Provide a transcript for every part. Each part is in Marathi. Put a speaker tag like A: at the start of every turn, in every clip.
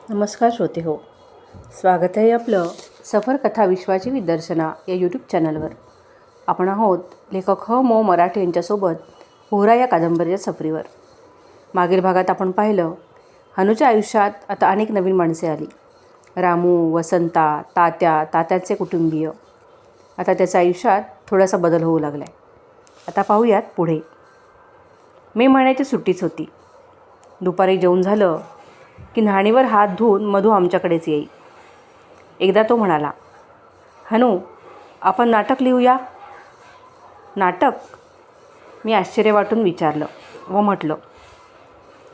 A: नमस्कार श्रोते हो, स्वागत आहे आपलं सफर कथा विश्वाची विदर्शना या यूट्यूब चॅनलवर. आपण आहोत लेखक मो मराठे यांच्यासोबत पोहरा या कादंबरीच्या सफरीवर. मागील भागात आपण पाहिलं, हनूच्या आयुष्यात आता अनेक नवीन माणसे आली. रामू, वसंता, तात्याचे कुटुंबीय. आता त्याच्या आयुष्यात थोडासा बदल होऊ लागला आहे. आता पाहूयात पुढे. मे महिन्याची सुट्टीच होती. दुपारी जेवून झालं की न्हाणीवर हात धुवून मधू आमच्याकडेच येई. एकदा तो म्हणाला, हनू, आपण नाटक लिहूया. नाटक? मी आश्चर्य वाटून विचारलं व म्हटलं,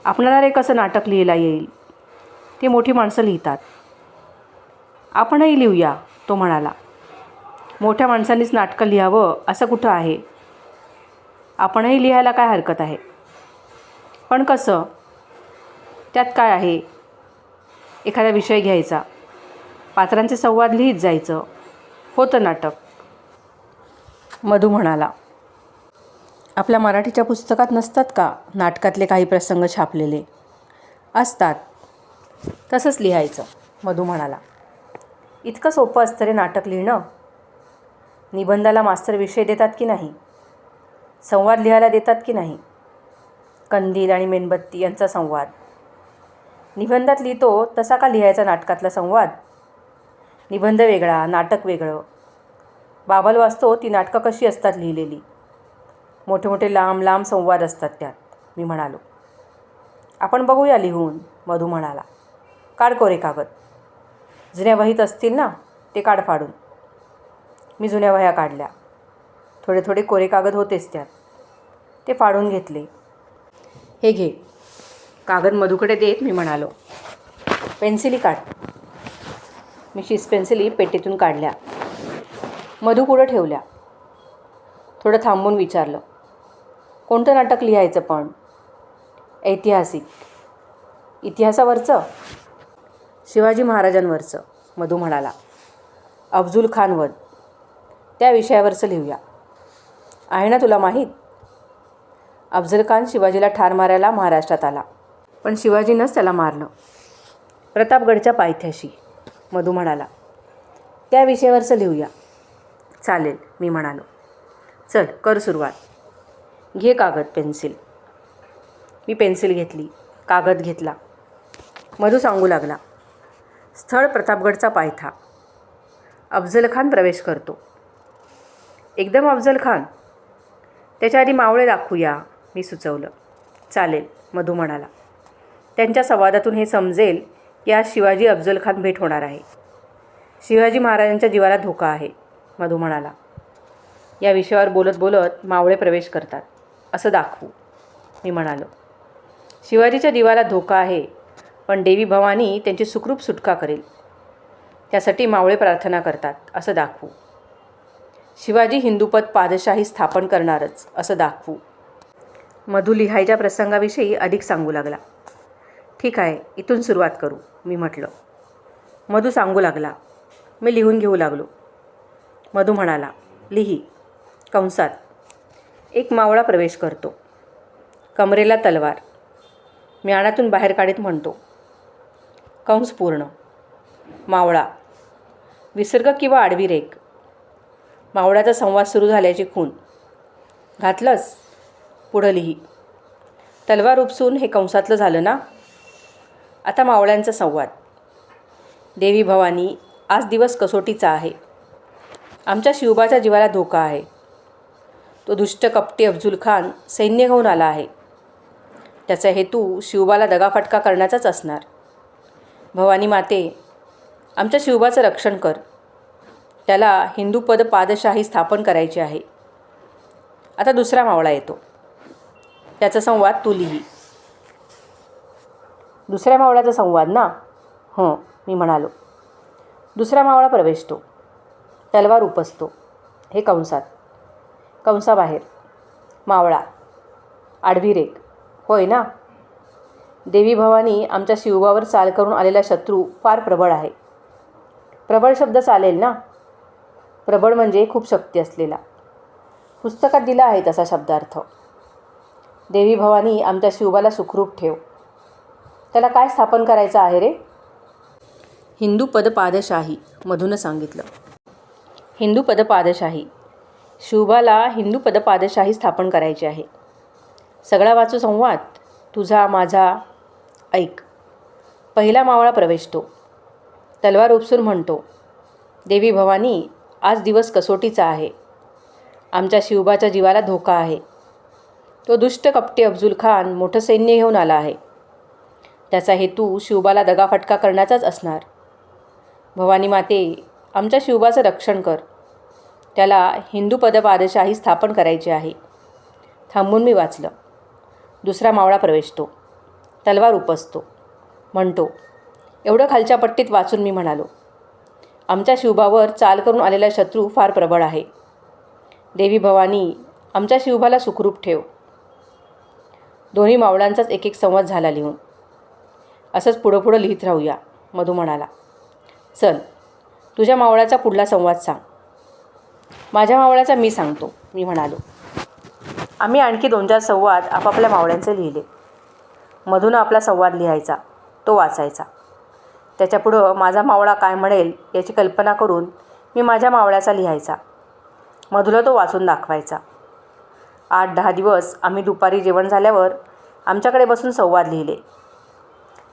A: आपणाला रे कसं नाटक लिहिला येईल? ते मोठी माणसं लिहितात. आपणही लिहूया, तो म्हणाला. मोठ्या माणसांनीच नाटकं लिहावं असं कुठं आहे? आपणही लिहायला काय हरकत आहे? पण कसं? त्यात काय आहे? एखादा विषय घ्यायचा, पात्रांचे संवाद लिहित जायचं, होतं नाटक. मधू म्हणाला, आपल्या मराठीच्या पुस्तकात नसतात का नाटकातले काही प्रसंग छापलेले? असतात. तसंच लिहायचं, मधू म्हणाला. इतकं सोपं असतं रे नाटक लिहिणं? निबंधाला मास्तर विषय देतात की नाही? संवाद लिहायला देतात की नाही? कंदील आणि मेणबत्ती यांचा संवाद निबंधात लिहितो तसा का लिहायचा नाटकातला संवाद? निबंध वेगळा, नाटक वेगळं. बाबल वाचतो ती नाटकं कशी असतात लिहिलेली. मोठे मोठे लांब लांब संवाद असतात त्यात, मी म्हणालो. आपण बघूया लिहून, मधू म्हणाला. काढ कोरे कागद. जुन्या वहीत असतील ना, ते काढ फाडून. मी जुन्या वह्या काढल्या. थोडे थोडे कोरे कागद होतेच त्यात. ते फाडून घेतले. हे घे. कागद मधूकडे देत मी म्हणालो, पेन्सिली काढ. मी 6 पेन्सिली पेटीतून काढल्या. मधू पुढं ठेवल्या. थोडं थांबून विचारलं, कोणतं नाटक लिहायचं पण? ऐतिहासिक. इतिहासावरचं? शिवाजी महाराजांवरचं, मधू म्हणाला. अफजल खान वध, त्या विषयावरचं लिहूया. आहे ना तुला माहीत? अफजल खान शिवाजीला ठार मारायला महाराष्ट्रात आला, पण शिवाजीनंच त्याला मारलं. प्रतापगडच्या पायथ्याशी, मधू म्हणाला. त्या विषयावरचं लिहूया. चालेल, मी म्हणालो. चल, कर सुरुवात. घे कागद, पेन्सिल. मी पेन्सिल घेतली, कागद घेतला. मधू सांगू लागला. स्थळ प्रतापगडचा पायथा. अफजल खान प्रवेश करतो. एकदम अफजल खान? त्याच्या आधी मावळे दाखवूया, मी सुचवलं. चालेल, मधू म्हणाला. त्यांच्या संवादातून हे समजेल की आज शिवाजी अफजल खान भेट होणार आहे. शिवाजी महाराजांच्या जीवाला धोका आहे, मधू म्हणाला. या विषयावर बोलत बोलत मावळे प्रवेश करतात असं दाखवू, मी म्हणालो. शिवाजीच्या जीवाला धोका आहे, पण देवी भवानी त्यांची सुखरूप सुटका करेल, त्यासाठी मावळे प्रार्थना करतात असं दाखवू. शिवाजी हिंदूपद पादशाही स्थापन करणारच असं दाखवू. मधू लिहायच्या प्रसंगाविषयी अधिक सांगू लागला. ठीक आहे, इथून सुरुवात करू, मी म्हटलं. मधू सांगू लागला. मी लिहून घेऊ लागलो. मधू म्हणाला, लिही. कंसात. एक मावळा प्रवेश करतो. कमरेला तलवार. म्याणातून बाहेर काढीत म्हणतो, कंस पूर्ण. मावळा. विसर्ग किंवा आडवी रेघ. मावळ्याचा संवाद सुरू झाल्याची खूण. घातलंस? पुढं लिही. तलवार उपसून हे कंसातलं झालं ना? आता मावळ्यांचा संवाद. देवी भवानी, आज दिवस कसोटीचा आहे. आमच्या शिवबाच्या जीवाला धोका आहे. तो दुष्ट कपटी अफजल खान सैन्य घेऊन आला आहे. त्याचा हेतू शिवबाला दगाफटका करण्याचाच असणार. भवानी माते, आमच्या शिवबाचं रक्षण कर. त्याला हिंदूपद पादशाही स्थापन करायची आहे. आता दुसरा मावळा येतो. त्याचा संवाद तू लिही. दुसऱ्या मावळ्याचा संवाद ना? हं, मी म्हणालो. दुसरा मावळा प्रवेशतो. तलवार उपसतो. हे कंसात. कंसाबाहेर. मावळा. आडवी रेघ. होय ना? देवी भवानी, आमच्या शिवबावर चाल करून आलेला शत्रू फार प्रबळ आहे. प्रबळ शब्द चालेल ना? प्रबळ म्हणजे खूप शक्ती असलेला. पुस्तकात दिला आहे तसा शब्दार्थ. देवी भवानी, आमच्या शिवबाला सुखरूप ठेव. त्याला काय स्थापन करायचं आहे रे? हिंदू पदपादशाही मधून सांगितलं. हिंदू पदपादशाही. शिवबाला हिंदू पदपादशाही स्थापन करायची आहे. सगळा वाचू संवाद तुझा माझा. ऐक. पहिला मावळा प्रवेशतो. तलवार उपसून म्हणतो, देवी भवानी, आज दिवस कसोटीचा आहे. आमच्या शिवबाच्या जीवाला धोका आहे. तो दुष्ट कपटी अफजूल खान मोठं सैन्य घेऊन आला आहे. त्याचा हेतू शिवबाला दगाफटका करण्याचाच असणार. भवानी माते, आमच्या शिवबाचं रक्षण कर. त्याला हिंदू पदपादशाही स्थापन करायची आहे. थांबून मी वाचलं. दुसरा मावळा प्रवेशतो. तलवार उपसतो. म्हणतो, एवढं खालच्या पट्टीत वाचून मी म्हणालो, आमच्या शिवबावर चाल करून आलेला शत्रू फार प्रबळ आहे. देवी भवानी, आमच्या शिवबाला सुखरूप ठेव. दोन्ही मावळांचाच एक एक संवाद झाला लिहून. असंच पुढं लिहित राहूया, मधू म्हणाला. चल, तुझ्या मावळ्याचा पुढला संवाद सांग. माझ्या मावळ्याचा मी सांगतो, मी म्हणालो. आम्ही आणखी 2-4 संवाद आपापल्या मावळ्यांचे लिहिले. मधून आपला संवाद लिहायचा, तो वाचायचा. त्याच्यापुढं माझा मावळा काय म्हणेल याची कल्पना करून मी माझ्या मावळ्याचा लिहायचा. मधूला तो वाचून दाखवायचा. 8-10 दिवस आम्ही दुपारी जेवण झाल्यावर आमच्याकडे बसून संवाद लिहिले.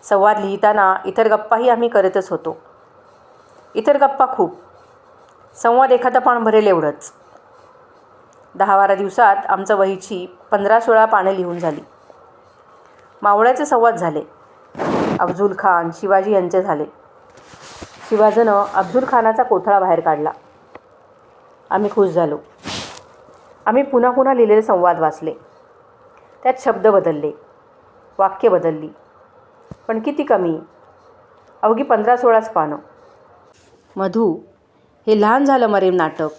A: संवाद लिहिताना इतर गप्पाही आम्ही करतच होतो. इतर गप्पा खूप. संवाद एखादा पान भरेल एवढंच. 10-12 दिवसात आमचं वहीची 15-16 पानं लिहून झाली. मावळ्याचे संवाद झाले. अफजूल खान, शिवाजी यांचे झाले. शिवाजीनं अफजूल खानाचा कोथळा बाहेर काढला. आम्ही खुश झालो. आम्ही पुन्हा लिहिलेले संवाद वाचले. त्यात शब्द बदलले, वाक्य बदलली, पण किती कमी, अवघी 15-16च पानं. मधू, हे लहान झालं मरे नाटक.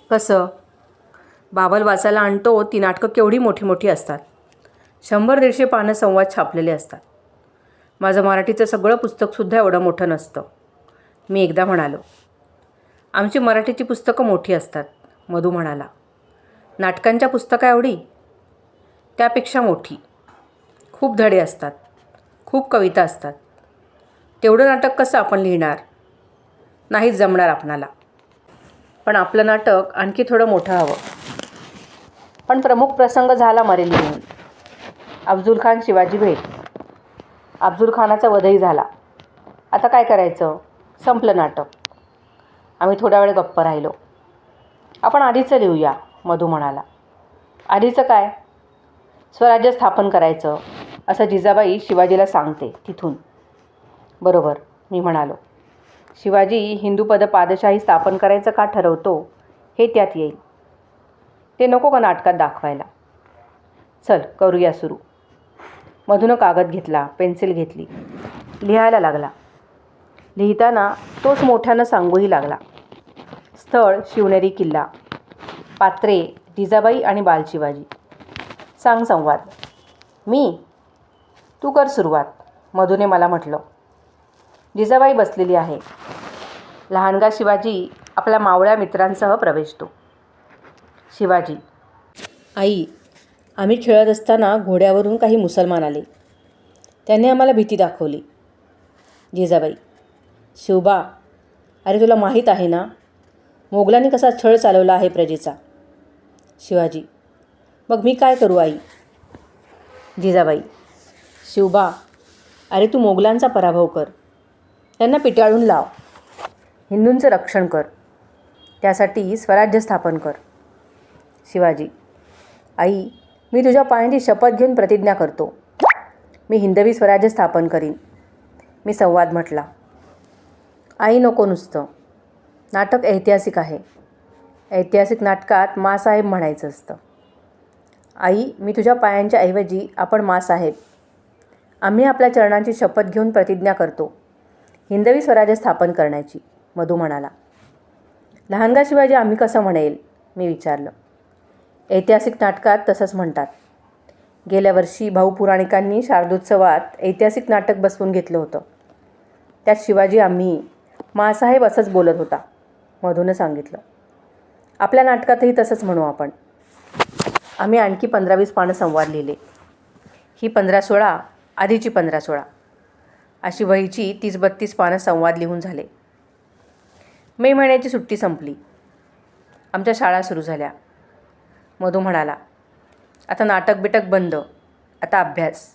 A: कसं? बाबल वाचायला आणतो ती नाटकं केवढी मोठी असतात. 100-150 पानं संवाद छापलेले असतात. माझं मराठीचं सगळं पुस्तकसुद्धा एवढं मोठं नसतं, मी एकदा म्हणालो. आमची मराठीची पुस्तकं मोठी असतात, मधू म्हणाला. नाटकांच्या पुस्तका एवढी? त्यापेक्षा मोठी. खूप धडे असतात, खूप कविता असतात. तेवढं नाटक कसं आपण लिहिणार? नाहीच जमणार आपणाला. पण आपलं नाटक आणखी थोडं मोठं हवं. पण प्रमुख प्रसंग झाला मरे लिहून. अफजूल खान शिवाजी भेट. अफजूल खानाचा वधही झाला. आता काय करायचं? संपलं नाटक. आम्ही थोडा वेळ गप्प राहिलो. आपण आधीचं लिहूया, मधू म्हणाला. आधीचं काय? स्वराज्य स्थापन करायचं असं जिजाबाई शिवाजीला सांगते तिथून. बरोबर, मी म्हणालो. शिवाजी हिंदू पदपादशाही स्थापन करायचं का ठरवतो हे त्यात येईल. ते नको का नाटकात दाखवायला? चल, करूया सुरू. मधून कागद घेतला, पेन्सिल घेतली, लिहायला लागला. लिहिताना तोच मोठ्यानं सांगूही लागला. स्थळ शिवनेरी किल्ला. पात्रे जिजाबाई आणि बालशिवाजी. सांग संवाद. मी? तू कर सुरुवात, मधूने मला म्हटलं. जिजाबाई बसलेली आहे. लहानगा शिवाजी आपल्या मावळ्या मित्रांसह प्रवेशतो. शिवाजी. आई, आम्ही खेळत असताना घोड्यावरून काही मुसलमान आले. त्यांनी आम्हाला भीती दाखवली. जिजाबाई. शिवबा, अरे तुला माहीत आहे ना मोगलांनी कसा छळ चालवला आहे प्रजेचा. शिवाजी. मग मी काय करू आई? जिजाबाई. शिवबा, अरे तू मोगलांचा पराभव कर. त्यांना पिटाळून लाव. हिंदूंचं रक्षण कर. त्यासाठी स्वराज्य स्थापन कर. शिवाजी. आई, मी तुझ्या पायांची शपथ घेऊन प्रतिज्ञा करतो. मी हिंदवी स्वराज्य स्थापन करीन. मी संवाद म्हटला. आई, नको नुसतं. नाटक ऐतिहासिक आहे. ऐतिहासिक नाटकात माँसाहेब म्हणायचं असतं. आई, मी तुझ्या पायांच्या ऐवजी आपण माँसाहेब. आम्ही आपल्या चरणांची शपथ घेऊन प्रतिज्ञा करतो हिंदवी स्वराज्य स्थापन करण्याची, मधू म्हणाला. लहानगा शिवाजी आम्ही कसं म्हणेल, मी विचारलं. ऐतिहासिक नाटकात तसंच म्हणतात. गेल्या वर्षी भाऊ पुराणिकांनी शारदोत्सवात ऐतिहासिक नाटक बसवून घेतलं होतं. त्यात शिवाजी आम्ही माँसाहेब असंच बोलत होता, मधूनं सांगितलं. आपल्या नाटकातही तसंच म्हणू आपण. आम्ही आणखी 15-20 पानं संवाद लिहिले. ही 15-16, आधीची 15-16. अशी वहीची 30-32 पानं संवाद लिहून झाले. मे महिन्याची सुट्टी संपली. आमच्या शाळा सुरू झाल्या. मधू म्हणाला, आता नाटक बिटक बंद, आता अभ्यास.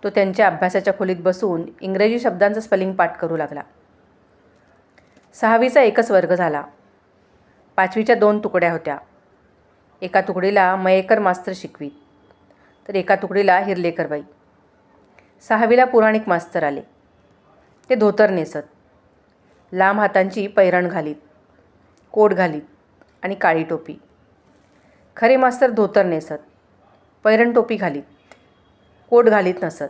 A: तो त्यांच्या अभ्यासाच्या खोलीत बसून इंग्रजी शब्दांचा स्पेलिंग पाठ करू लागला. 6वीचा एकच वर्ग झाला. 5वीच्या 2 तुकड्या होत्या. एका तुकडीला मयेकर मास्तर शिकवीत, तर एका तुकडीला हिरलेकरबाई. 6वीला पुराणिक मास्तर आले. ते धोतर नेसत, लांब हातांची पैरण घालीत, कोट घालीत आणि काळी टोपी. खरे मास्तर धोतर नेसत, पैरण टोपी घालीत, कोट घालीत नसत.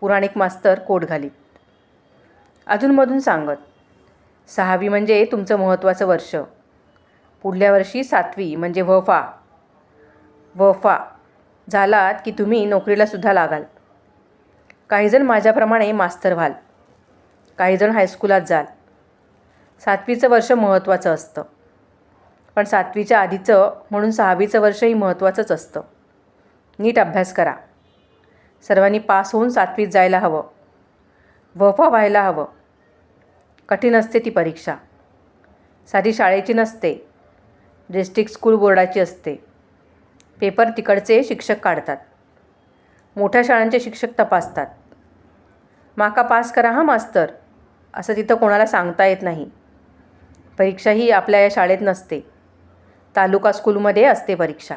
A: पुराणिक मास्तर कोट घालीत. अधूनमधून सांगत, 6वी म्हणजे तुमचं महत्त्वाचं वर्ष. पुढल्या वर्षी 7वी म्हणजे वफा झालात की तुम्ही नोकरीलासुद्धा लागाल. काहीजण माझ्याप्रमाणे मास्तर व्हाल, काहीजण हायस्कूलात जाल. 7वीचं वर्ष महत्त्वाचं असतं, पण 7वीच्या आधीचं म्हणून 6वीचं वर्षही महत्त्वाचंच असतं. नीट अभ्यास करा. सर्वांनी पास होऊन 7वीत जायला हवं, वफा व्हायला हवं. कठीण असते ती परीक्षा. साधी शाळेची नसते, डिस्ट्रिक्ट स्कूल बोर्डाची असते. पेपर तिकडचे शिक्षक काढतात. मोठ्या शाळांचे शिक्षक तपासतात. माका पास करा हा मास्तर, असं तिथं कोणाला सांगता येत नाही. परीक्षा ही आपल्या या शाळेत नसते, तालुका स्कूलमध्ये असते परीक्षा.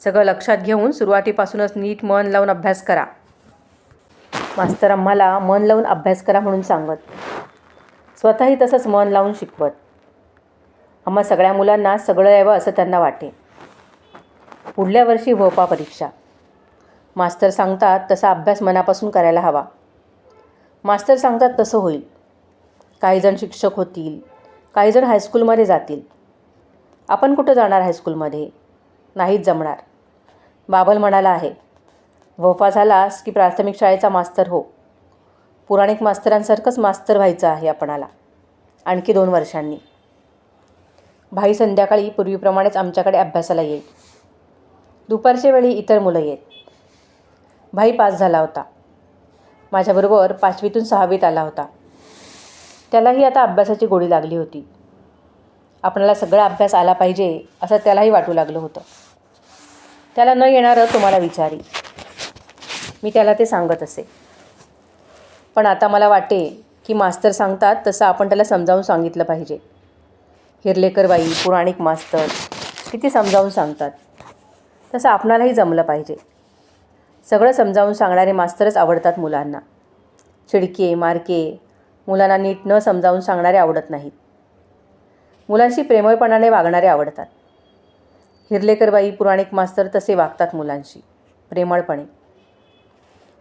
A: सगळं लक्षात घेऊन सुरुवातीपासूनच नीट मन लावून अभ्यास करा. मास्तर आम्हाला मन लावून अभ्यास करा म्हणून सांगत, स्वतःही तसंच मन लावून शिकवत. आम्हा सगळ्या मुलांना सगळं यावं असं त्यांना वाटे. पुढल्या वर्षी वफा परीक्षा. मास्तर सांगतात तसा अभ्यास मनापासून करायला हवा. मास्तर सांगतात तसं होईल. काहीजण शिक्षक होतील, काहीजण हायस्कूलमध्ये जातील. आपण कुठं जाणार हायस्कूलमध्ये? नाहीच जमणार. बाबल म्हणाला आहे, वफा झालास की प्राथमिक शाळेचा मास्तर हो. पुराणिक मास्तरांसारखंच मास्तर व्हायचं आहे आपणाला, आणखी 2 वर्षांनी. भाई संध्याकाळी पूर्वीप्रमाणेच आमच्याकडे अभ्यासाला येईल. दुपारच्या वेळी इतर मुलं येत. भाई पास झाला होता. माझ्याबरोबर 5वीतून 6वीत आला होता. त्यालाही आता अभ्यासाची गोडी लागली होती. आपणाला सगळा अभ्यास आला पाहिजे असं त्यालाही वाटू लागलं होतं. त्याला न येणारं तुम्हाला विचारी. मी त्याला ते सांगत असे. पण आता मला वाटे की मास्तर सांगतात तसं आपण त्याला समजावून सांगितलं पाहिजे. हिरलेकरबाई, पुराणिक मास्तर किती समजावून सांगतात, तसं आपणालाही जमलं पाहिजे. सगळं समजावून सांगणारे मास्तरच आवडतात मुलांना. चिडके, मारके मुलांना नीट न समजावून सांगणारे आवडत नाहीत. मुलांशी प्रेमळपणाने वागणारे आवडतात. हिरलेकरबाई, पुराणिक मास्तर तसे वागतात मुलांशी प्रेमळपणे.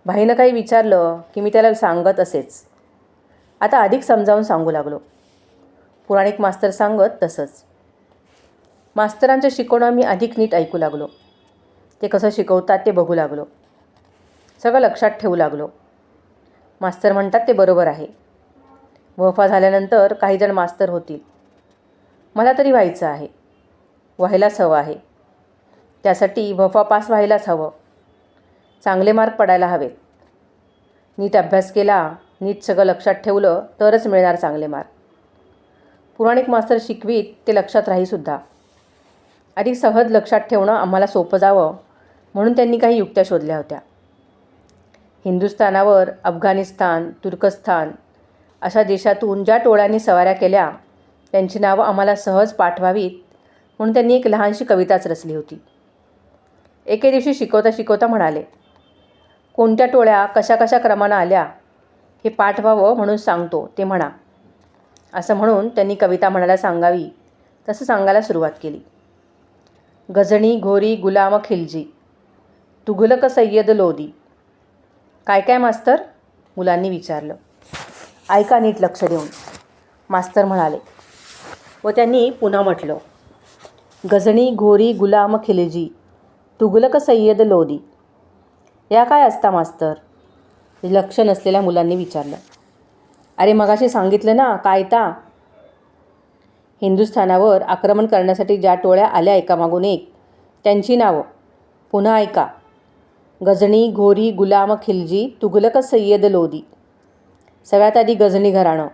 A: भाईनं काही विचारलं की मी त्याला सांगत असेच. आता अधिक समजावून सांगू लागलो. पुराणिक मास्तर सांगत तसंच. मास्तरांचं शिकवणं मी अधिक नीट ऐकू लागलो. ते कसं शिकवतात ते बघू लागलो. सगळं लक्षात ठेवू लागलो. मास्तर म्हणतात ते बरोबर आहे. वफा झाल्यानंतर काहीजण मास्तर होतील. मला तरी व्हायचं आहे, व्हायलाच हवं आहे. त्यासाठी वफा पास व्हायलाच हवं. चांगले मार्क पडायला हवेत. नीट अभ्यास केला, नीट सगळं लक्षात ठेवलं तरच मिळणार चांगले मार्क. पुराणिक मास्तर शिकवीत ते लक्षात राहीसुद्धा. अधिक सहज लक्षात ठेवणं आम्हाला सोपं जावं म्हणून त्यांनी काही युक्त्या शोधल्या होत्या. हिंदुस्थानावर अफगाणिस्तान, तुर्कस्तान अशा देशातून ज्या टोळ्यांनी सवाऱ्या केल्या त्यांची नावं आम्हाला सहज पाठवावीत म्हणून त्यांनी एक लहानशी कविताच रचली होती. एके दिवशी शिकवता शिकवता म्हणाले, कोणत्या टोळ्या कशा कशा क्रमानं आल्या हे पाठ व्हावं म्हणून सांगतो ते म्हणा. असं म्हणून त्यांनी कविता म्हणायला सांगावी तसं सांगायला सुरुवात केली. गजनी घोरी गुलाम खिलजी, तुघलक सय्यद लोदी. काय काय मास्तर? मुलांनी विचारलं. ऐका नीट लक्ष देऊन, मास्तर म्हणाले व त्यांनी पुन्हा म्हटलं. गजनी घोरी गुलाम खिलजी, तुघलक सय्यद लोदी. या काय असता मास्तर? लक्ष नसलेल्या मुलांनी विचारलं. अरे मगाशी सांगितलं ना काय ता? हिंदुस्थानावर आक्रमण करण्यासाठी ज्या टोळ्या आल्या एकामागून एक त्यांची नावं. पुन्हा ऐका. गजनी घोरी गुलाम खिलजी तुघलक सय्यद लोदी. सगळ्यात आधी गजनी घराणं,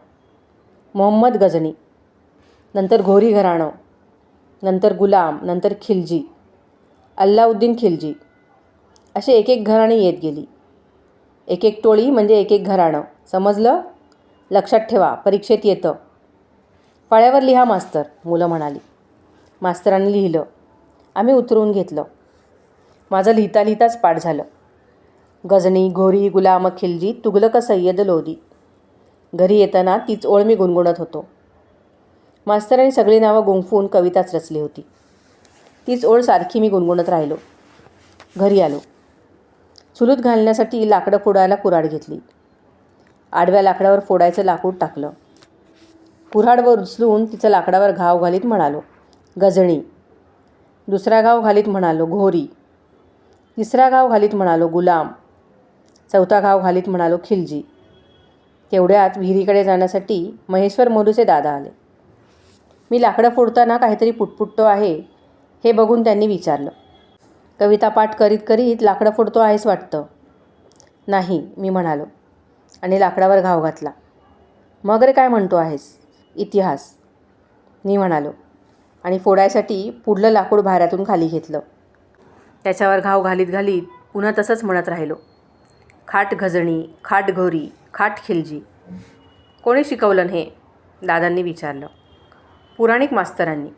A: मोहम्मद गजनी, नंतर घोरी घराणं, नंतर गुलाम, नंतर खिलजी, अल्लाउद्दीन खिलजी, असे एक एक घराणी येत गेली. एक एक टोळी म्हणजे एक एक घराणं. समजलं? लक्षात ठेवा, परीक्षेत येतं. फळ्यावर लिहा मास्तर, मुलं म्हणाली. मास्तरांनी लिहिलं. आम्ही उतरवून घेतलं. माझं लिहिता लिहिताच पाठ झालं. गजनी घोरी गुलाम खिलजी तुघलक सय्यद लोदी. घरी येताना तीच ओळ मी गुणगुणत होतो. मास्तरांनी सगळी नावं गुंफून कविताच रचली होती. तीच ओळ सारखी मी गुणगुणत राहिलो. घरी आलो. चुलीत घालण्यासाठी लाकडं फोडायला कुऱ्हाड घेतली. आडव्या लाकडावर फोडायचं लाकूड टाकलं. कुऱ्हाडवर उचलून तिचं लाकडावर घाव घालीत म्हणालो, गजणी. दुसरा घाव घालीत म्हणालो, घोरी. तिसरा घाव घालीत म्हणालो, गुलाम. चौथा घाव घालीत म्हणालो, खिलजी. तेवढ्यात विहिरीकडे जाण्यासाठी महेश्वर मोरूचे दादा आले. मी लाकडं फोडताना काहीतरी पुटपुटतो आहे हे बघून त्यांनी विचारलं. कविता पाठ करीत करीत लाकडं फोडतो आहेस वाटतं. नाही, मी म्हणालो आणि लाकडावर घाव घातला. मग रे काय म्हणतो आहेस? इतिहास, मी म्हणालो आणि फोडायसाठी पुढलं लाकूड भाऱ्यातून खाली घेतलं. त्याच्यावर घाव घालीत घालीत पुन्हा तसंच म्हणत राहिलो. खाट गजणी, खाट घोरी, खाट खिलजी. कोणी शिकवलं हे? दादांनी विचारलं. पुराणिक मास्तरांनी.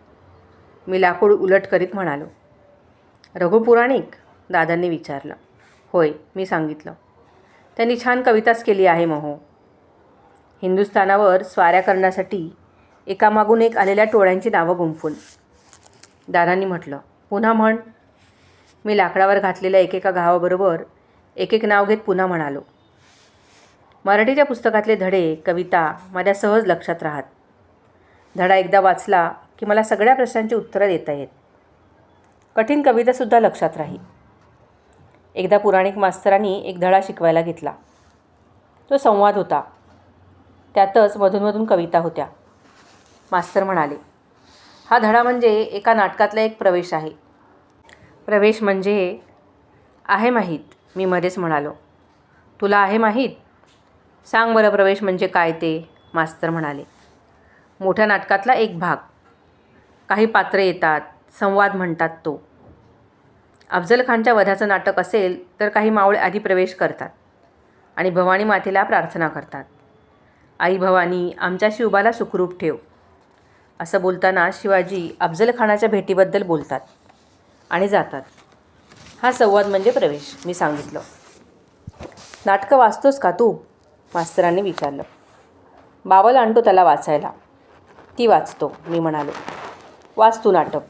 A: मी लाकूड उलट करीत म्हणालो. रघु पुराणिक? दादांनी विचारलं. होय, मी सांगितलं. त्यांनी छान कविताच केली आहे महो. हिंदुस्थानावर स्वाऱ्या करण्यासाठी एकामागून एक आलेल्या टोळ्यांची नावं गुंफून. दादांनी म्हटलं, पुन्हा म्हण. मी लाकडावर घातलेल्या एकेका घावाबरोबर एक एक नाव घेत पुन्हा म्हणालो. मराठीच्या पुस्तकातले धडे, कविता माझ्या सहज लक्षात राहत. धडा एकदा वाचला की मला सगळ्या प्रश्नांची उत्तरं देता येत. कठीण कवितासुद्धा लक्षात राही. एकदा पुराणिक मास्तरांनी एक धडा शिकवायला घेतला. तो संवाद होता. त्यातच मधूनमधून कविता होत्या. मास्तर म्हणाले, हा धडा म्हणजे एका नाटकातला एक प्रवेश आहे. प्रवेश म्हणजे? आहे माहीत, मी मध्येच म्हणालो. तुला आहे माहीत? सांग बरं प्रवेश म्हणजे काय ते, मास्तर म्हणाले. मोठ्या नाटकातला एक भाग. काही पात्रे येतात, संवाद म्हणतात तो. अफजल खानच्या वधाचं नाटक असेल तर काही मावळे आधी प्रवेश करतात आणि भवानी मातेला प्रार्थना करतात. आई भवानी, आमच्या शिवबाला सुखरूप ठेव. असं बोलताना शिवाजी अफजल खानाच्या भेटीबद्दल बोलतात आणि जातात. हा संवाद म्हणजे प्रवेश, मी सांगितलं. नाटकं वाचतोस का तू? मास्तरांनी विचारलं. बाबाला आणतो त्याला वाचायला. ती वाचतो, मी म्हणालो. वाच तू नाटक,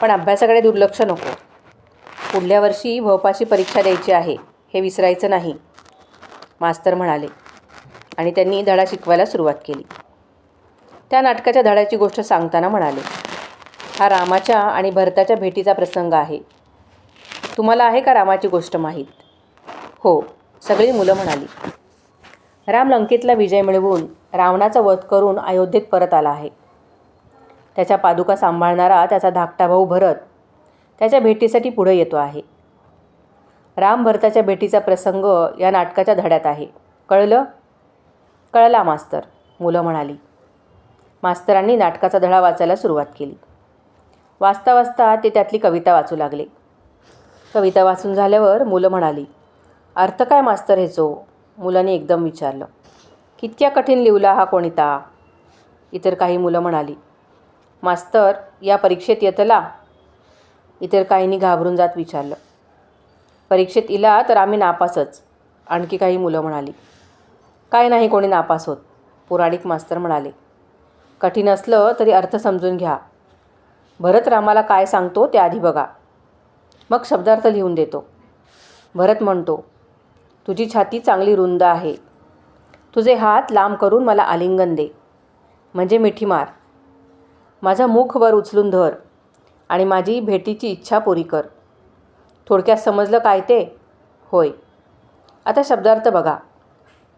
A: पण अभ्यासाकडे दुर्लक्ष नको. पुढल्या वर्षी भोपाशी परीक्षा द्यायची आहे, हे विसरायचं नाही, मास्तर म्हणाले आणि त्यांनी धडा शिकवायला सुरुवात केली. त्या नाटकाच्या धड्याची गोष्ट सांगताना म्हणाले, हा रामाच्या आणि भरताच्या भेटीचा प्रसंग आहे. तुम्हाला आहे का रामाची गोष्ट माहीत? हो, सगळी मुलं म्हणाली. राम लंकेतला विजय मिळवून रावणाचा वध करून अयोध्येत परत आला आहे. त्याच्या पादुका सांभाळणारा त्याचा धाकटा भाऊ भरत त्याच्या भेटीसाठी पुढे येतो आहे. राम भरताच्या भेटीचा प्रसंग या नाटकाच्या धड्यात आहे. कळलं? कळला मास्तर, मुलं म्हणाली. मास्तरांनी नाटकाचा धडा वाचायला सुरुवात केली. वाचता वाचता ते त्यातली कविता वाचू लागले. कविता वाचून झाल्यावर मुलं म्हणाली, अर्थ काय मास्तर हेचो? मुलांनी एकदम विचारलं. कितक्या कठीण लिवला हा कोणिता? इतर काही मुलं म्हणाली, मास्तर या परीक्षेत येतला? इतर काहींनी घाबरून जात विचारलं. परीक्षेत इला तर आम्ही नापासच, आणखी काही मुलं म्हणाली. काय नाही कोणी नापास होत, पुराणिक मास्तर म्हणाले. कठीण असलं तरी अर्थ समजून घ्या. भरत रामाला काय सांगतो ते आधी बघा, मग शब्दार्थ लिहून देतो. भरत म्हणतो, तुझी छाती चांगली रुंद आहे. तुझे हात लांब करून मला आलिंगन दे, म्हणजे मिठी मार. माझं मुख वर उचलून धर आणि माझी भेटीची इच्छा पुरी कर. थोडक्यात समजलं काय ते? होय. आता शब्दार्थ बघा,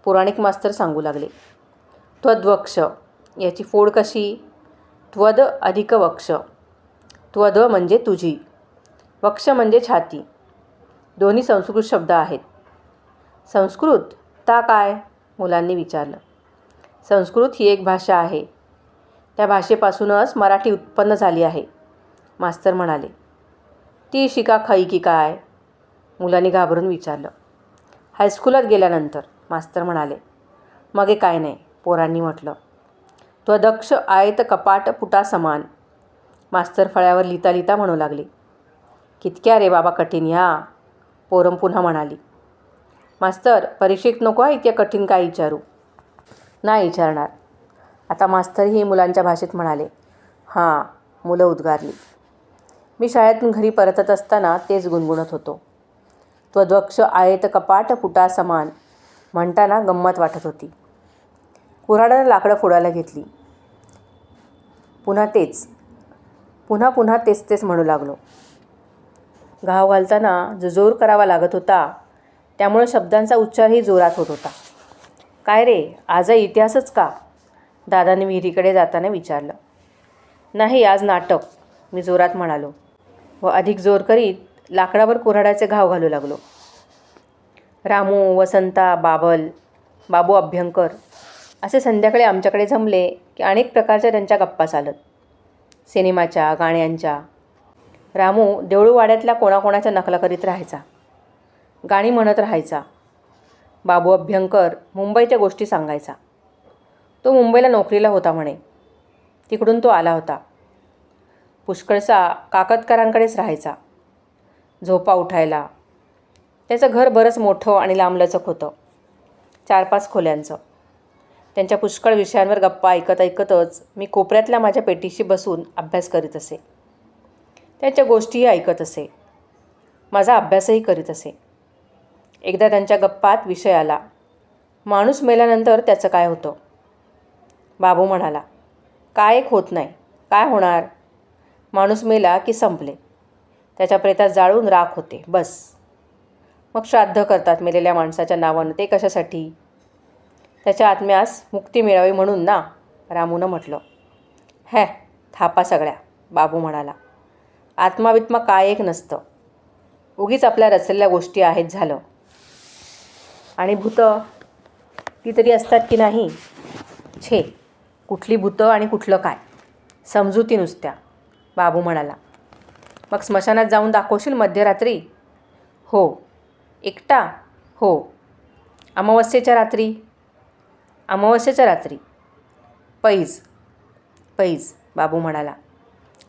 A: पुराणिक मास्तर सांगू लागले. त्वद्वक्ष, याची फोड कशी? त्वद अधिक वक्ष. त्वद म्हणजे तुझी, वक्ष म्हणजे छाती. दोन्ही संस्कृत शब्द आहेत. संस्कृत ता काय? मुलांनी विचारलं. संस्कृत ही एक भाषा आहे. त्या भाषेपासूनच मराठी उत्पन्न झाली आहे, मास्तर म्हणाले. ती शिका खई की काय? मुलांनी घाबरून विचारलं. हायस्कूलात गेल्यानंतर, मास्तर म्हणाले. मगे काय नाही, पोरांनी म्हटलं. त्वदक्ष आयत कपाट पुटा समान, मास्तर फळ्यावर लिहिता लिहिता म्हणू लागले. कितक्या रे बाबा कठीण ह्या, पोरं पुन्हा म्हणाली. मास्तर परीक्षेत नको आहे इतक्या कठीण काय विचारू? नाही विचारणार. आता मास्तरही मुलांच्या भाषेत म्हणाले. हां, मुलं उद्गारली. मी शाळेतून घरी परतत असताना तेच गुणगुणत होतो. त्वद्वक्ष आयत कपाट पुटा समान म्हणताना गंमत वाटत होती. कुऱ्हाडानं लाकडं फोडायला घेतली. पुन्हा तेच तेच म्हणू लागलो. घाव घालताना जो जोर करावा लागत होता त्यामुळे शब्दांचा उच्चारही जोरात होत होता. काय रे, आजही इतिहासच का? दादाने विहिरीकडे जाताना विचारलं. नाही, आज नाटक, मी जोरात म्हणालो व अधिक जोर करीत लाकडावर कुऱ्हाडाचे घाव घालू लागलो. रामू, वसंता, बाबू अभ्यंकर असे संध्याकाळी आमच्याकडे जमले की अनेक प्रकारच्या त्यांच्या गप्पा चालत. सिनेमाच्या, गाण्यांच्या. रामू देऊळवाड्यातल्या कोणाकोणाच्या नकला करीत राहायचा, गाणी म्हणत राहायचा. बाबू अभ्यंकर मुंबईच्या गोष्टी सांगायचा. तो मुंबईला नोकरीला होता म्हणे. तिकडून तो आला होता. पुष्कळसा काकतकरांकडेच राहायचा. झोपा उठायला. त्याचं घर बरंच मोठं आणि लांबलचक होतं, 4-5 खोल्यांचं. त्यांच्या पुष्कळ विषयांवर गप्पा ऐकत ऐकतच मी कोपऱ्यातल्या माझ्या पेटीशी बसून अभ्यास करीत असे. त्यांच्या गोष्टीही ऐकत असे. माझा अभ्यासही करीत असे. एकदा त्यांच्या गप्पात विषय आला, माणूस मेल्यानंतर त्याचं काय होतं? बाबू म्हणाला, काय एक होत नाही. काय होणार? माणूस मेला की संपले. त्याच्या प्रेतात जाळून राख होते, बस. मग श्राद्ध करतात मेलेल्या माणसाच्या नावानं. ते कशासाठी? त्याच्या आत्म्यास मुक्ती मिळावी म्हणून ना, रामूनं म्हटलं. थापा सगळ्या, बाबू म्हणाला. आत्मावित्मा काय एक नसतं. उगीच आपल्या रचलेल्या गोष्टी आहेत झालं. आणि भूतं ती तरी असतात की नाही? छे, कुठली भूतं आणि कुठलं काय? समजुती नुसत्या, बाबू म्हणाला. मग स्मशानात जाऊन दाखवशील मध्यरात्री? हो. एकटा? हो. अमावस्येच्या रात्री? अमावस्येच्या रात्री. पैज, बाबू म्हणाला.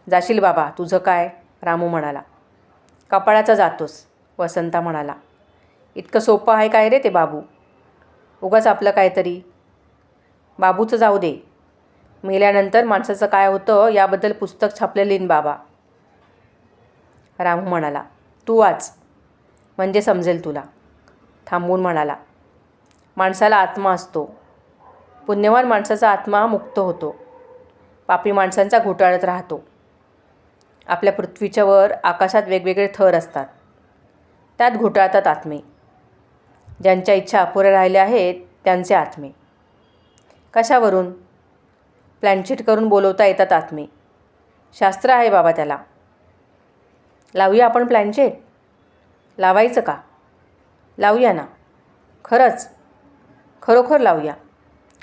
A: जाशील बाबा, तुझं काय? रामू म्हणाला. कपाळाचा जातोस, वसंता म्हणाला. इतकं सोपं आहे काय रे ते बाबू? उगाच आपलं काहीतरी. बाबूचं जाऊ दे. मेल्यानंतर माणसाचं काय होतं याबद्दल पुस्तक छापले लिहिन बाबा. रामू म्हणाला. तू वाच, म्हणजे समजेल तुला. थांबून म्हणाला. माणसाला आत्मा असतो. पुण्यवान माणसाचा आत्मा मुक्त होतो. पापी माणसांचा घोटाळत राहतो. आपल्या पृथ्वीच्या वर आकाशात वेगवेगळे थर असतात. त्यात घोटाळतात आत्मे. ज्यांच्या इच्छा अपुऱ्या राहिल्या आहेत त्यांचे आत्मे. कशावरून? प्लॅनचीट करून बोलवता येतात आत्मे. शास्त्र आहे बाबा त्याला. लावूया आपण प्लॅनचेट? लावायचं का? लावूया ना. खरंच? खरोखर लावूया.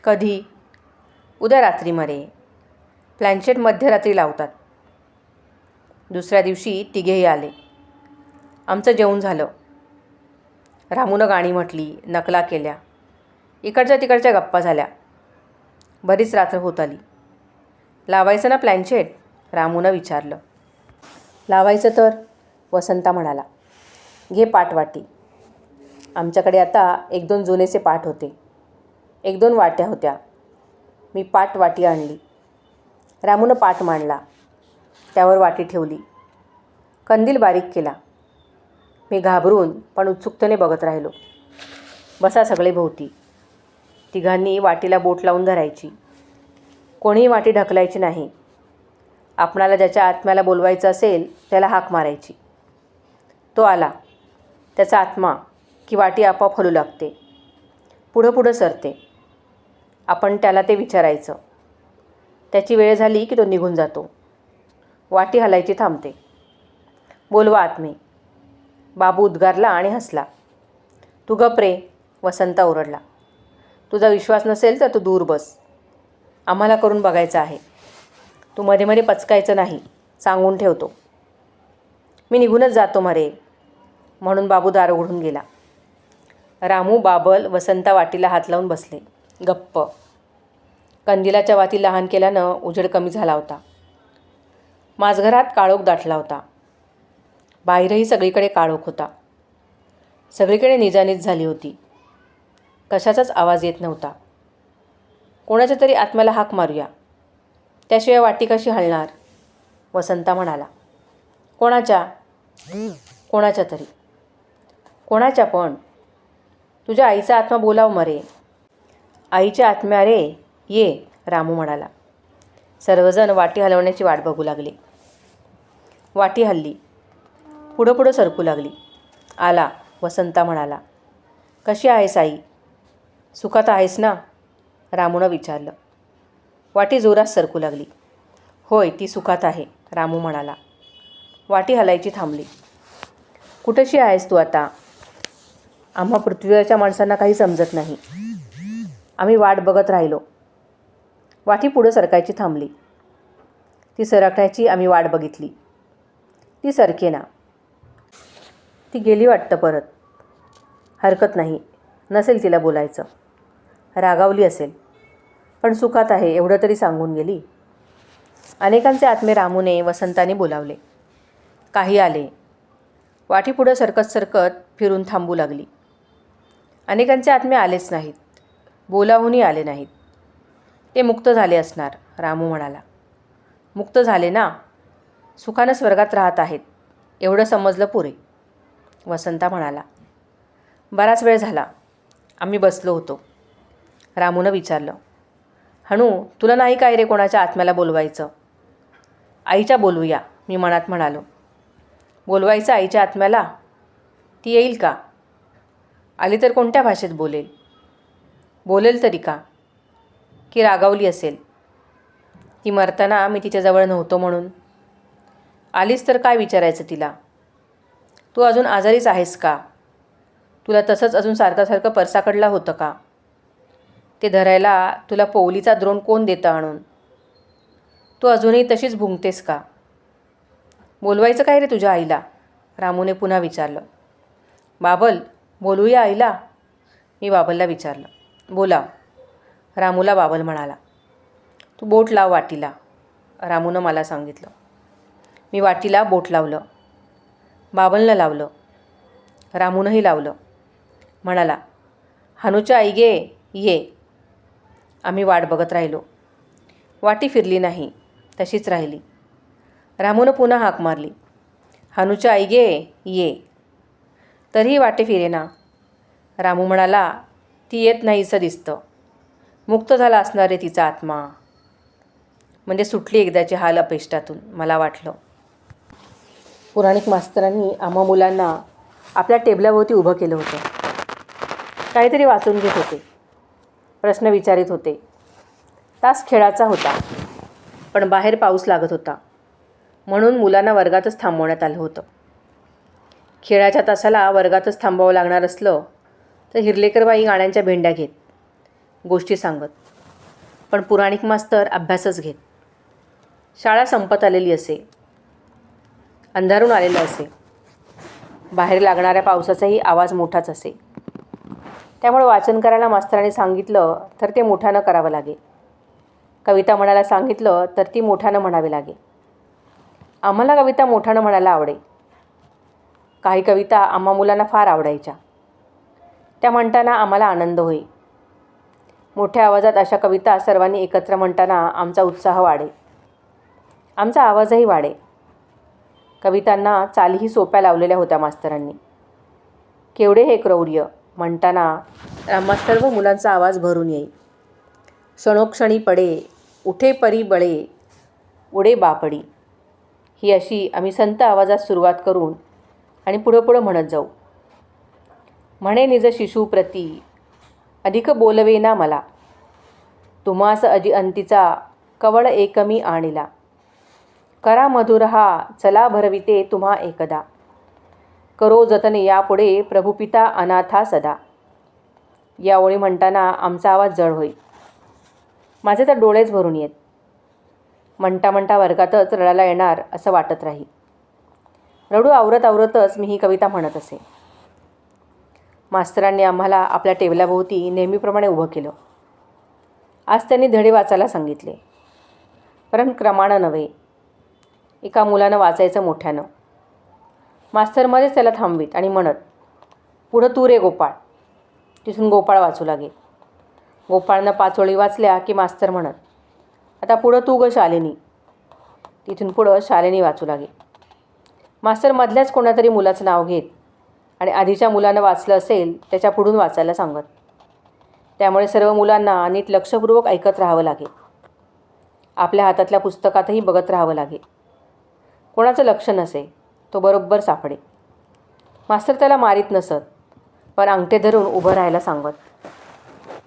A: कधी? उद्या रात्री मरे. प्लॅनचेट मध्यरात्री लावतात. दुसऱ्या दिवशी तिघेही आले. आमचं जेवण झालं. रामूनं गाणी म्हटली, नकला केल्या. इकडच्या तिकडच्या गप्पा झाल्या. बरीच रात्र होत आली. लावायचं ना प्लॅनचेट? रामूनं विचारलं. लावायचं तर, वसंता म्हणाला. घे पाटवाटी. आमच्याकडे आता 1-2 जुनेचे पाट होते. 1-2 वाट्या होत्या. मी पाटवाटी आणली. रामूनं पाट मांडला. त्यावर वाटी ठेवली. कंदील बारीक केला. मी घाबरून पण उत्सुकतेने बघत राहिलो. बसा सगळे भोवती. तिघांनी वाटीला बोट लावून धरायची. कोणीही वाटी ढकलायची नाही. आपणाला ज्याच्या आत्म्याला बोलवायचं असेल त्याला हाक मारायची. तो आला. त्याचा आत्मा की वाटी आपोआप हलू लागते. पुढं सरते. आपण त्याला ते विचारायचं. त्याची वेळ झाली की तो निघून जातो. वाटी हलायची थांबते. बोलवा आत्मे. बाबू उद्गारला आणि हसला. तू गप रे, वसंता ओरडला. तुझा विश्वास नसेल तर तू दूर बस. आम्हाला करून बघायचं आहे. तू मध्ये मध्ये पचकायचं नाही, सांगून ठेवतो. मी निघूनच जातो मरे, म्हणून बाबू दार उघडून गेला. रामू, बाबल, वसंता वाटीला हात लावून बसले गप्प. कंदिलाच्या वाती लहान केल्यानं उजेड कमी झाला होता. माझघरात काळोख दाटला होता. बाहेरही सगळीकडे काळोख होता. सगळीकडे निजानीज झाली होती. कशाचाच आवाज येत नव्हता. कोणाच्या तरी आत्म्याला हाक मारूया, त्याशिवाय वाटी कशी हलणार, वसंता म्हणाला. कोणाच्या? कोणाच्या तरी. कोणाच्या पण? तुझ्या आईचा आत्मा बोलाव मरे. आईच्या आत्म्या रे, ये, रामू म्हणाला. सर्वजण वाटी हलवण्याची वाट बघू लागले. वाटी हलली, पुढं पुढं सरकू लागली. आला, वसंता म्हणाला. कशी आहेस आई? सुखात आहेस ना, रामूनं विचारलं. वाटी जोरात सरकू लागली. होय, ती सुखात आहे, रामू म्हणाला. वाटी हलायची थांबली. कुठशी आहेस तू आता? आम्हा पृथ्वीवरच्या माणसांना काही समजत नाही. आम्ही वाट बघत राहिलो. वाटी पुढं सरकायची थांबली. ती सरकण्याची आम्ही वाट बघितली. ती सरकेना. ती गेली वाटतं परत. हरकत नाही, नसेल तिला बोलायचं. रागावली असेल, पण सुखात आहे एवढं तरी सांगून गेली. अनेकांचे आत्मे रामूने, वसंताने बोलावले. काही आले. वाटी पुढं सरकत सरकत फिरून थांबू लागली. अनेकांचे आत्मे आलेच नाहीत, बोलावूनही आले नाहीत. ते मुक्त झाले असणार, रामू म्हणाला. मुक्त झाले ना, सुखानं स्वर्गात राहत आहेत, एवढं समजलं पुरे, वसंता म्हणाला. बराच वेळ झाला, आम्ही बसलो होतो. रामूनं विचारलं. हणू, तुला नाही काय रे कोणाच्या आत्म्याला बोलवायचं? आईच्या बोलवूया, मी मनात म्हणालो. बोलवायचं आईच्या आत्म्याला? ती येईल का? आली तर कोणत्या भाषेत बोलेल? बोलेल तरी का? की रागावली असेल? ती मरताना मी तिच्याजवळ नव्हतो म्हणून. आलीस तर काय विचारायचं तिला? तू अजून आजारीच आहेस का? तुला तसंच अजून सारखं परसाकडला होतं का? ते धरायला तुला पौलीचा द्रोण कोण देतं आणून? तू अजूनही तशीच भुंकतेस का? बोलवायचं काय रे तुझ्या आईला? रामूने पुन्हा विचारलं. बाबल, बोलूया आईला? मी बाबलला विचारलं. बोलाव, रामूला बाबल म्हणाला. तू बोट लाव वाटीला, रामूनं मला सांगितलं. मी वाटीला बोट लावलं. बाबलनं लावलं. रामूनंही लावलं. म्हणाला, हनूच्या आई गे, ये. आम्ही वाट बघत राहिलो. वाटी फिरली नाही, तशीच राहिली. रामूनं पुन्हा हाक मारली. हनूच्या आई गे, ये. तरीही वाटे फिरेना. रामू म्हणाला, ती येत नाहीसं दिसतं. मुक्त झाला असणार रे तिचा आत्मा. म्हणजे सुटली एकदाची हाल अपेष्टातून, मला वाटलं. पुराणिक मास्तरांनी आम्हा मुलांना आपल्या टेबलाभोवती उभं केलं होतं. काहीतरी वाचून घेत होते, प्रश्न विचारित होते. तास खेळाचा होता, पण बाहेर पाऊस लागत होता, म्हणून मुलांना वर्गातच थांबवण्यात आलं होतं. खेळाच्या तासाला वर्गातच थांबावं लागणार असलं तर हिरलेकरबाई गाण्यांच्या भेंड्या घेत, गोष्टी सांगत. पण पुराणिक मास्तर अभ्यासच घेत. शाळा संपत आलेली असे, अंधारून आलेलं असे. बाहेर लागणाऱ्या पावसाचाही आवाज मोठाच असे. त्यामुळे वाचन करायला मास्तरांनी सांगितलं तर ते मोठ्यानं करावं लागे. कविता म्हणायला सांगितलं तर ती मोठ्यानं म्हणावी लागे. आम्हाला कविता मोठ्यानं म्हणायला आवडे. काही कविता आम्हा मुलांना फार आवडायच्या. त्या म्हणताना आम्हाला आनंद होई. मोठ्या आवाजात अशा कविता सर्वांनी एकत्र म्हणताना आमचा उत्साह वाढे, आमचा आवाजही वाढे. कवितांना चालीही सोप्या लावलेल्या होत्या मास्तरांनी. केवढे हे क्रौर्य म्हणताना आम्हा सर्व मुलांचा आवाज भरून येई. क्षणोक्षणी पडे, उठे परी बळे, उडे बापडी. ही अशी आम्ही संत आवाजात सुरुवात करून आणि पुढं म्हणत जाऊ. म्हणे निज शिशुप्रती अधिक बोलवे ना मला, तुम्हास अजी अंतीचा कवळ एकमी आणिला. करा मधुर हा चला भरविते तुम्हा एकदा, करो जतन यापुढे प्रभुपिता अनाथा सदा. या ओळी म्हणताना आमचा आवाज जड होई. माझे तर डोळेच भरून येत. म्हणता म्हणता वर्गातच रडायला येणार असं वाटत राही. रडू आवरत आवरतच मी ही कविता म्हणत असे. मास्तरांनी आम्हाला आपल्या टेबलाभोवती नेहमीप्रमाणे उभं केलं. आज त्यांनी धडे वाचायला सांगितले, परंतु क्रमानं नव्हे. एका मुलानं वाचायचं मोठ्यानं. मास्तर मध्येच त्याला थांबवीत आणि म्हणत, पुढं तू रे गोपाळ. तिथून गोपाळ वाचू लागे. गोपाळनं 5 ओळी वाचल्या की मास्तर म्हणत, आता पुढं तू ग शालिनी. तिथून पुढं शालिनी वाचू लागे. मास्तर मधल्याच कोणातरी मुलाचं नाव घेत आणि आधीच्या मुलानं वाचलं असेल त्याच्या पुढून वाचायला सांगत. त्यामुळे सर्व मुलांना नीट लक्षपूर्वक ऐकत राहावं लागे. आपल्या हातातल्या पुस्तकातही बघत राहावं लागे. कोणाचं लक्ष नसे तो बरोबर सापडे. मास्तर त्याला मारीत नसत, पण अंगठे धरून उभं राहायला सांगत,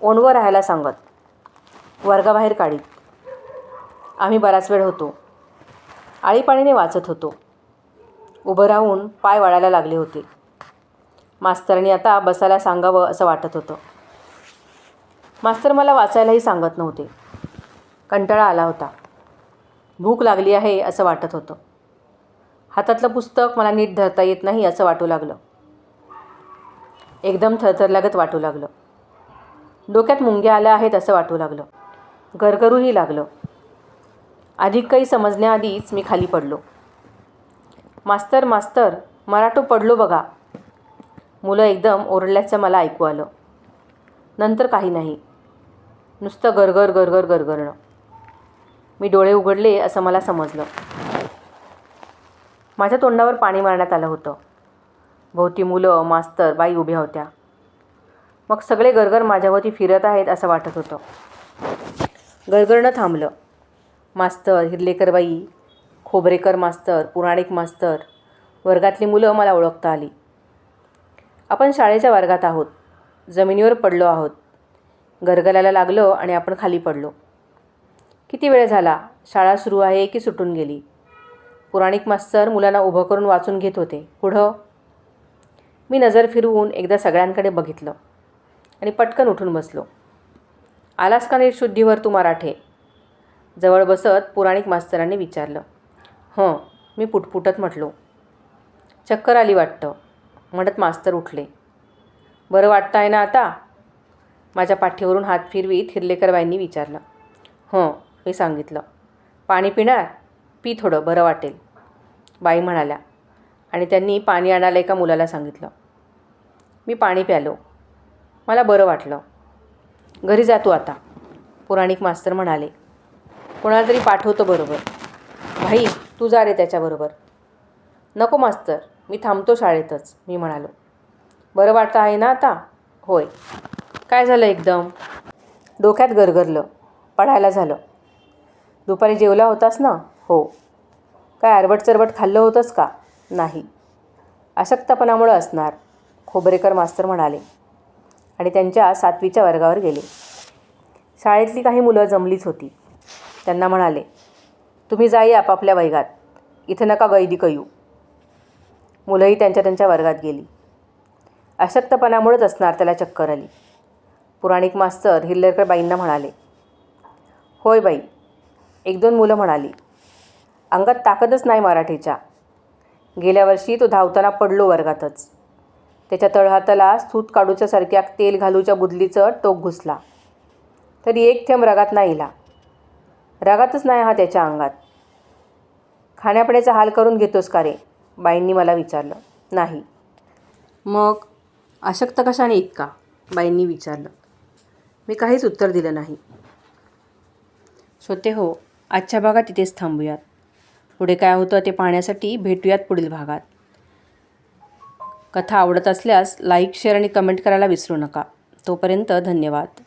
A: ओणवं राहायला सांगत, वर्गाबाहेर काढीत. आम्ही बराच वेळ होतो. आळीपाळीने वाचत होतो. उभं राहून पाय वाळायला लागले होते. मास्तरांनी आता बसायला सांगावं असं वाटत होतं. मास्तर मला वाचायलाही सांगत नव्हते. कंटाळा आला होता. भूक लागली आहे असं वाटत होतं. हातातलं पुस्तक मला नीट धरता येत नाही असं वाटू लागलं. एकदम थरथरल्यागत वाटू लागलं. डोक्यात मुंग्या आल्या आहेत असं वाटू लागलं. गरगरूही लागलं. अधिक काही समजण्याआधीच मी खाली पडलो. मास्तर मास्तर मराठो पडलो बघा. मुलं एकदम ओरडल्याचं मला ऐकू आलं. नंतर काही नाही. नुसतं गरगर गरगर गरगरणं. मी डोळे उघडले असं मला समजलं. माझ्या तोंडावर पाणी मारण्यात आलं होतं. भोवती मुलं, मास्तर, बाई उभ्या होत्या. मग सगळे गरगर माझ्याभोवती फिरत आहेत असं वाटत होतं. गरगरणं थांबलं. मास्तर, हिरलेकर बाई, खोबरेकर मास्तर, पुराणिक मास्तर, वर्गातली मुलं मला ओळखता आली. आपण शाळेच्या वर्गात आहोत. जमिनीवर पडलो आहोत. गरगरायला लागलो आणि आपण खाली पडलो. किती वेळ झाला? शाळा सुरू आहे की सुटून गेली? पुराणिक मास्तर मुलांना उभं करून वाचून घेत होते. पुढं. मी नजर फिरवून एकदा सगळ्यांकडे बघितलं आणि पटकन उठून बसलो. आलास का नीट शुद्धीवर तू मराठे? जवळ बसत पुराणिक मास्तरांनी विचारलं. हं, मी पुटपुटत म्हटलो. चक्कर आली वाटतं म्हणत मास्तर उठले. बरं वाटतं आहे ना आता? माझ्या पाठीवरून हात फिरवीत हिरलेकरबाईंनी विचारलं. हं, मी सांगितलं. पाणी पिणार? पी थोडं, बरं वाटेल, बाई म्हणाल्या आणि त्यांनी पाणी आणायला एका मुलाला सांगितलं. मी पाणी प्यालो. मला बरं वाटलं. घरी जातो आता, पुराणिक मास्तर म्हणाले. कोणाला तरी पाठवतो बरोबर. भाई तू जा रे त्याच्याबरोबर. नको मास्तर, मी थांबतो शाळेतच, मी म्हणालो. बरं वाटतं आहे ना आता? होय. काय झालं एकदम? डोक्यात गरगरलं. पडायला झालं. दुपारी जेवला होतास ना? हो. काय अरबट चरबट खाल्लं होतंस का? नाही. अशक्तपणामुळं असणार, खोबरेकर मास्तर म्हणाले आणि त्यांच्या 7वीच्या वर्गावर गेले. शाळेतली काही मुलं जमलीच होती. त्यांना म्हणाले, तुम्ही जाई आपापल्या वर्गात, इथं नका गैदी कयू. मुलंही त्यांच्या त्यांच्या वर्गात गेली. अशक्तपणामुळेच असणार त्याला चक्कर आली. पुराणिक मास्तर हिरलेकर बाईंना म्हणाले. होय बाई, 1-2 मुलं म्हणाली. अंगात ताकदच नाही मराठीच्या. गेल्या वर्षी तो धावताना पडलो वर्गातच. त्याच्या तळहाताला सूत काढूच्यासारख्या तेल घालूच्या बुदलीचं टोक घुसला. तरी एक थेंब रागात नाही इला. रागातच नाही हा त्याच्या अंगात. खाण्यापिण्याचा हाल करून घेतोस का रे? बाईंनी मला विचारलं. नाही. मग अशक्त कशाने इतका? बाईंनी विचारलं. मी काहीच उत्तर दिलं नाही. श्रोते हो, आजच्या भागात तिथेच थांबूयात. पुढे काय होतं ते पाहण्यासाठी भेटूयात पुढील भागात. कथा आवडत असल्यास लाईक, शेअर आणि कमेंट करायला विसरू नका. तोपर्यंत धन्यवाद.